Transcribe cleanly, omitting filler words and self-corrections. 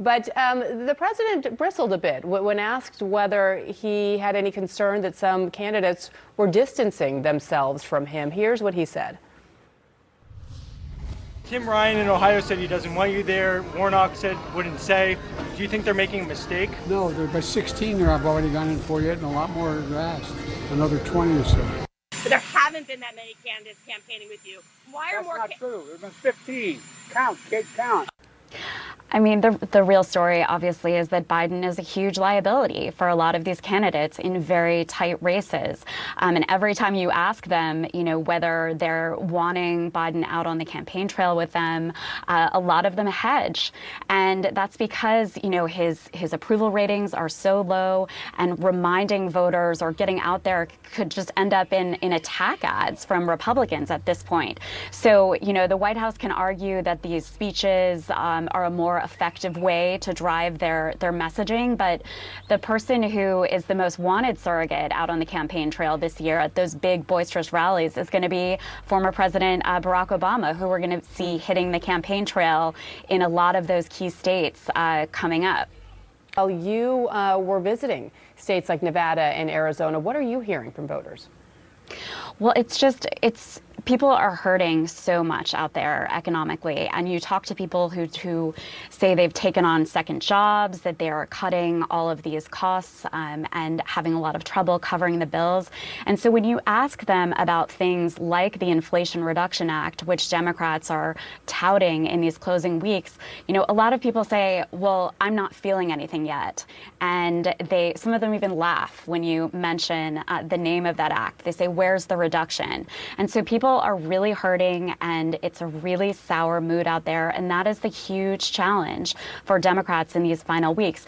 But the president bristled a bit when asked whether he had any concern that some candidates were distancing themselves from him. Here's what he said. Tim Ryan in Ohio said he doesn't want you there. Warnock said wouldn't say. Do you think they're making a mistake? No, there are 16 there I've already gone in for yet, and a lot more are asked. Another 20 or so. But there haven't been that many candidates campaigning with you. Why are That's more? not true. There's been 15. Count, kid, count. I mean, the real story, obviously, is that Biden is a huge liability for a lot of these candidates in very tight races. And every time you ask them, whether they're wanting Biden out on the campaign trail with them, a lot of them hedge. And that's because, his approval ratings are so low, and reminding voters or getting out there could just end up in attack ads from Republicans at this point. So, the White House can argue that these speeches are a more effective way to drive their messaging, but the person who is the most wanted surrogate out on the campaign trail this year at those big boisterous rallies is going to be former President Barack Obama, who we're going to see hitting the campaign trail in a lot of those key states coming up. Well, you were visiting states like Nevada and Arizona. What are you hearing from voters? Well, people are hurting so much out there economically, and you talk to people who say they've taken on second jobs, that they are cutting all of these costs and having a lot of trouble covering the bills. And so when you ask them about things like the Inflation Reduction Act, which Democrats are touting in these closing weeks, a lot of people say, well, I'm not feeling anything yet. And some of them even laugh when you mention the name of that act. They say, where's the reduction? And so people are really hurting, and it's a really sour mood out there. And that is the huge challenge for Democrats in these final weeks.